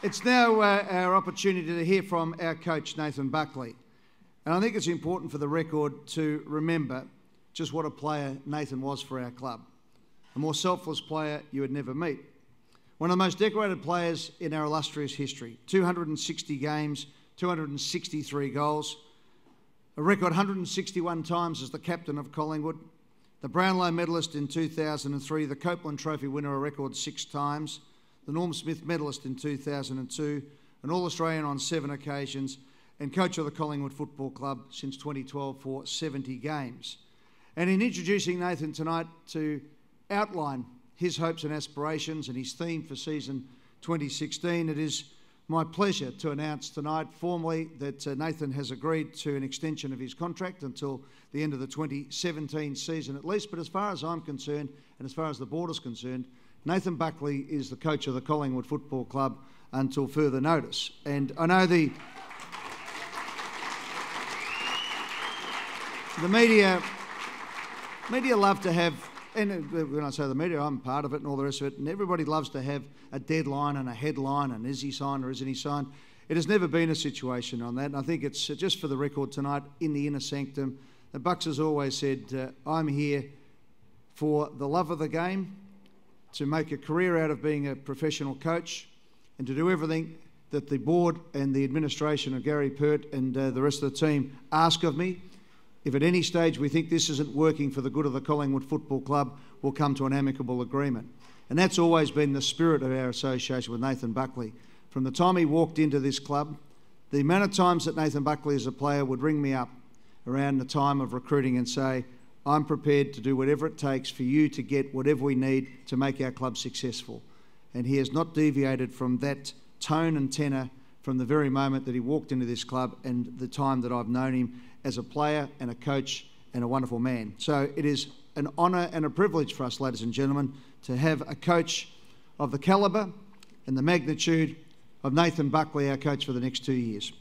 It's now our opportunity to hear from our coach, Nathan Buckley. And I think it's important for the record to remember just what a player Nathan was for our club. A more selfless player you would never meet. One of the most decorated players in our illustrious history. 260 games, 263 goals. A record 161 times as the captain of Collingwood. The Brownlow medalist in 2003. The Copeland Trophy winner a record 6 times. The Norm Smith medalist in 2002. An All-Australian on 7 occasions. And coach of the Collingwood Football Club since 2012 for 70 games. And in introducing Nathan tonight to outline his hopes and aspirations and his theme for season 2016, it is my pleasure to announce tonight formally that Nathan has agreed to an extension of his contract until the end of the 2017 season at least. But as far as I'm concerned, and as far as the board is concerned, Nathan Buckley is the coach of the Collingwood Football Club until further notice. And I know the media love to have, and when I say the media, I'm part of it and all the rest of it, and everybody loves to have a deadline and a headline and is he signed or isn't he signed. It has never been a situation on that, and I think it's just for the record tonight in the inner sanctum. The Bucks has always said, I'm here for the love of the game, to make a career out of being a professional coach and to do everything that the board and the administration of Gary Pert and the rest of the team ask of me. If at any stage we think this isn't working for the good of the Collingwood Football Club, we'll come to an amicable agreement. And that's always been the spirit of our association with Nathan Buckley. From the time he walked into this club, the amount of times that Nathan Buckley as a player would ring me up around the time of recruiting and say, I'm prepared to do whatever it takes for you to get whatever we need to make our club successful. And he has not deviated from that tone and tenor from the very moment that he walked into this club and the time that I've known him as a player and a coach and a wonderful man. So it is an honour and a privilege for us, ladies and gentlemen, to have a coach of the calibre and the magnitude of Nathan Buckley, our coach for the next 2 years.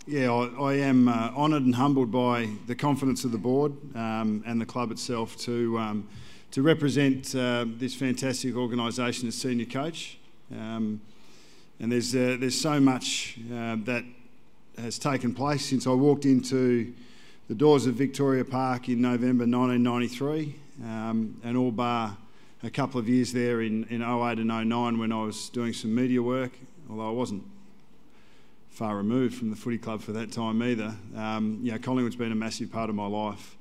Yeah, I am honoured and humbled by the confidence of the board and the club itself to represent this fantastic organisation as senior coach. And there's so much that has taken place since I walked into the doors of Victoria Park in November 1993, and all bar a couple of years there in 08 and 09 when I was doing some media work, although I wasn't far removed from the footy club for that time either. Collingwood's been a massive part of my life.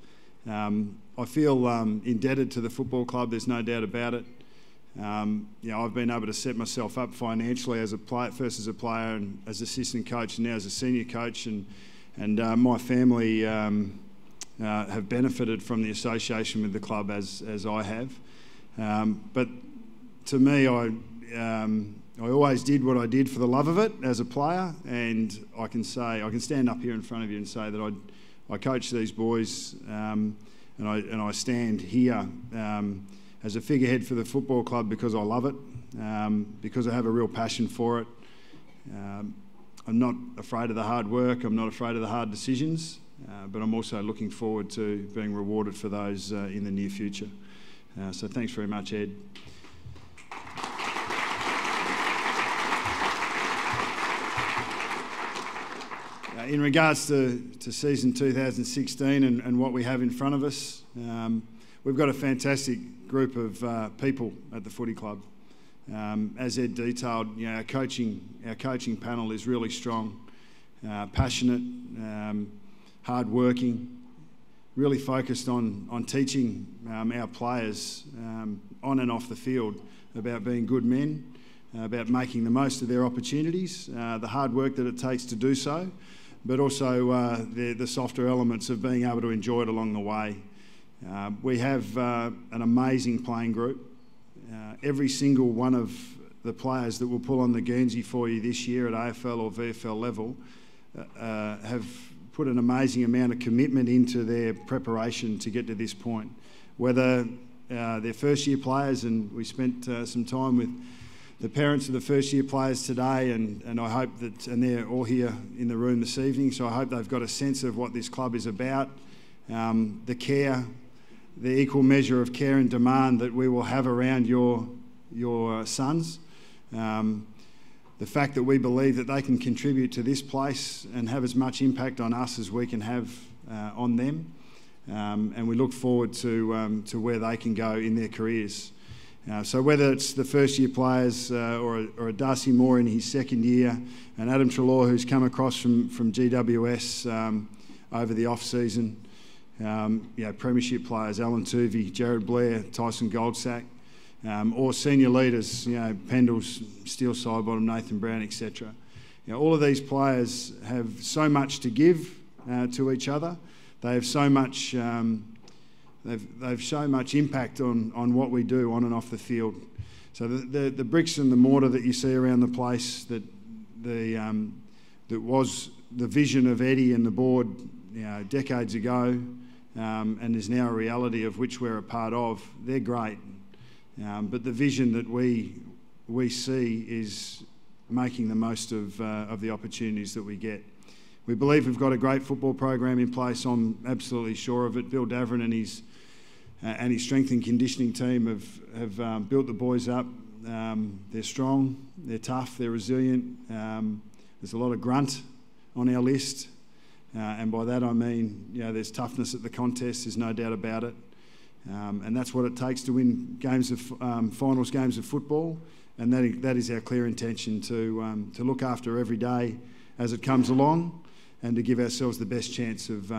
I feel indebted to the football club, there's no doubt about it. I've been able to set myself up financially as a player, first as a player and as assistant coach, and now as a senior coach, and my family have benefited from the association with the club as I have. But to me, I always did what I did for the love of it as a player, and I can stand up here in front of you and say that I coach these boys, and I stand here as a figurehead for the football club because I love it, because I have a real passion for it. I'm not afraid of the hard work, I'm not afraid of the hard decisions, but I'm also looking forward to being rewarded for those in the near future. So thanks very much, Ed. In regards to season 2016 and what we have in front of us, we've got a fantastic group of people at the footy club. As Ed detailed, our coaching panel is really strong, passionate, hard-working, really focused on teaching our players on and off the field about being good men, about making the most of their opportunities, the hard work that it takes to do so, but also the softer elements of being able to enjoy it along the way. We have an amazing playing group. Every single one of the players that will pull on the Guernsey for you this year at AFL or VFL level have put an amazing amount of commitment into their preparation to get to this point. Whether they're first-year players, and we spent some time with the parents of the first-year players today, and I hope that, and they're all here in the room this evening, so I hope they've got a sense of what this club is about, the care, the equal measure of care and demand that we will have around your sons. The fact that we believe that they can contribute to this place and have as much impact on us as we can have on them. And we look forward to where they can go in their careers. So whether it's the first year players or a Darcy Moore in his second year, and Adam Treloar who's come across from GWS over the off season, premiership players, Alan Tuvey, Jared Blair, Tyson Goldsack, or senior leaders, Pendles, Steele Sidebottom, Nathan Brown, etc. All of these players have so much to give to each other. They have so much. They've so much impact on what we do on and off the field. So the bricks and the mortar that you see around the place that was the vision of Eddie and the board decades ago, and is now a reality of which we're a part of. They're great, but the vision that we see is making the most of the opportunities that we get. We believe we've got a great football program in place. I'm absolutely sure of it. Bill Davern and his strength and conditioning team have built the boys up. They're strong, they're tough, they're resilient. There's a lot of grunt on our list, and by that I mean there's toughness at the contest. There's no doubt about it, and that's what it takes to win games of finals games of football. And that is our clear intention to look after every day as it comes along, and to give ourselves the best chance of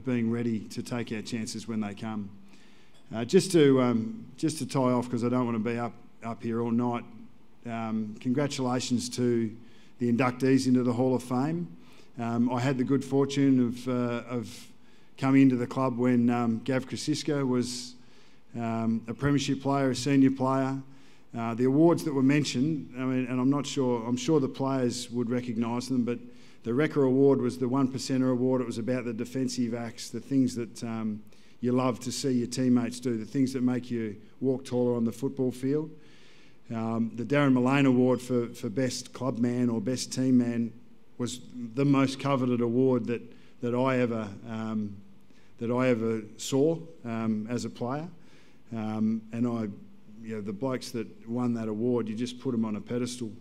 being ready to take our chances when they come. Just to tie off, because I don't want to be up here all night, congratulations to the inductees into the Hall of Fame. I had the good fortune of coming into the club when Gav Krasiska was a premiership player, a senior player. The awards that were mentioned, and I'm sure the players would recognise them, but the Wrecker Award was the 1%er award. It was about the defensive acts, the things that you love to see your teammates do, the things that make you walk taller on the football field. The Darren Mullane Award for Best Club Man or Best Team Man was the most coveted award that I ever saw as a player. The blokes that won that award, you just put them on a pedestal.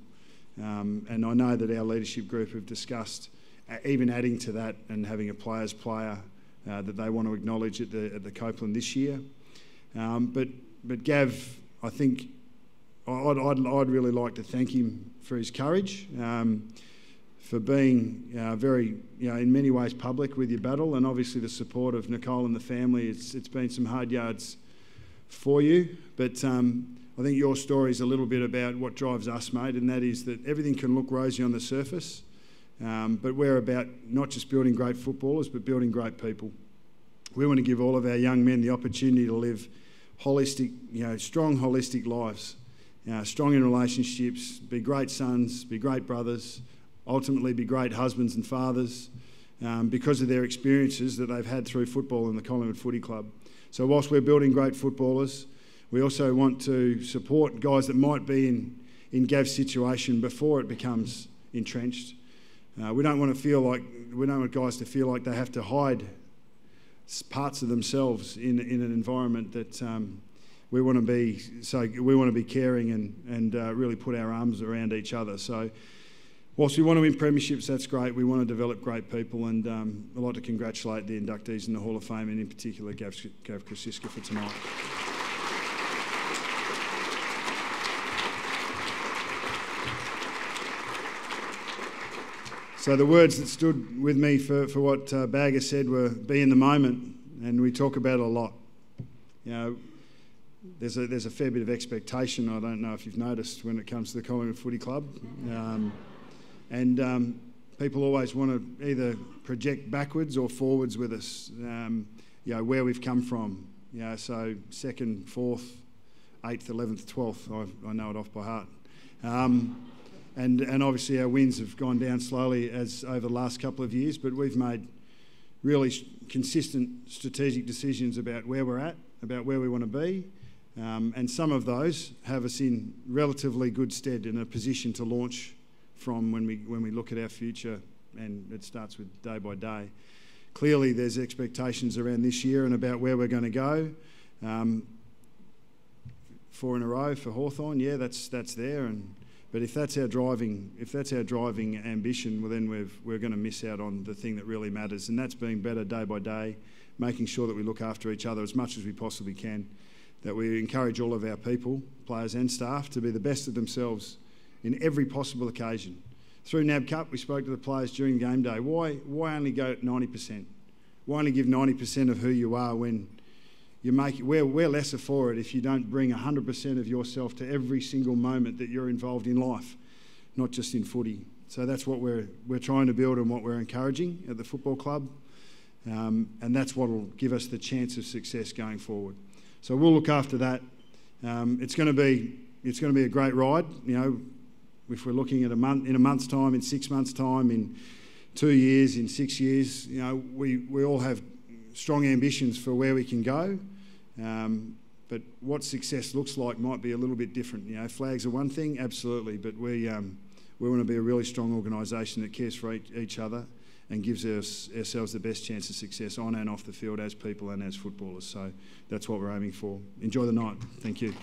And I know that our leadership group have discussed even adding to that and having a player's player that they want to acknowledge at the Copeland this year. But Gav, I think I'd really like to thank him for his courage, for being very, in many ways public with your battle, and obviously the support of Nicole and the family. It's been some hard yards for you, but I think your story is a little bit about what drives us, mate, and that is that everything can look rosy on the surface, but we're about not just building great footballers, but building great people. We want to give all of our young men the opportunity to live holistic, strong holistic lives, strong in relationships, be great sons, be great brothers, ultimately be great husbands and fathers, because of their experiences that they've had through football in the Collingwood Footy Club. So whilst we're building great footballers, we also want to support guys that might be in Gav's situation before it becomes entrenched. We don't want guys to feel like they have to hide parts of themselves in an environment that we want to be. So we want to be caring and really put our arms around each other. So whilst we want to win premierships, that's great. We want to develop great people, and I'd like to congratulate the inductees in the Hall of Fame, and in particular Gav Krasiska for tonight. So the words that stood with me for what Bagger said were be in the moment, and we talk about it a lot. There's a fair bit of expectation, I don't know if you've noticed, when it comes to the Collingwood Footy Club. And people always want to either project backwards or forwards with us, where we've come from. So 2nd, 4th, 8th, 11th, 12th, I know it off by heart. And obviously our wins have gone down slowly as over the last couple of years, but we've made really consistent strategic decisions about where we're at, about where we want to be, and some of those have us in relatively good stead in a position to launch from when we look at our future, and it starts with day by day. clearly there's expectations around this year and about where we're going to go. 4 in a row for Hawthorn, yeah, that's there. But if that's our driving ambition, well then we're going to miss out on the thing that really matters, and that's being better day by day, making sure that we look after each other as much as we possibly can, that we encourage all of our people, players and staff, to be the best of themselves in every possible occasion. Through NAB Cup, we spoke to the players during game day. Why only go at 90%? Why only give 90% of who you are when we're lesser for it if you don't bring 100% of yourself to every single moment that you're involved in life, not just in footy. So that's what we're trying to build and what we're encouraging at the football club, and that's what will give us the chance of success going forward. So we'll look after that. It's going to be a great ride. You know, if we're looking at in a month's time, in 6 months' time, in 2 years, in 6 years, you know, we all have strong ambitions for where we can go. But what success looks like might be a little bit different. You know, flags are one thing, absolutely, but we want to be a really strong organisation that cares for each other and gives ourselves the best chance of success on and off the field as people and as footballers. So that's what we're aiming for. Enjoy the night. Thank you.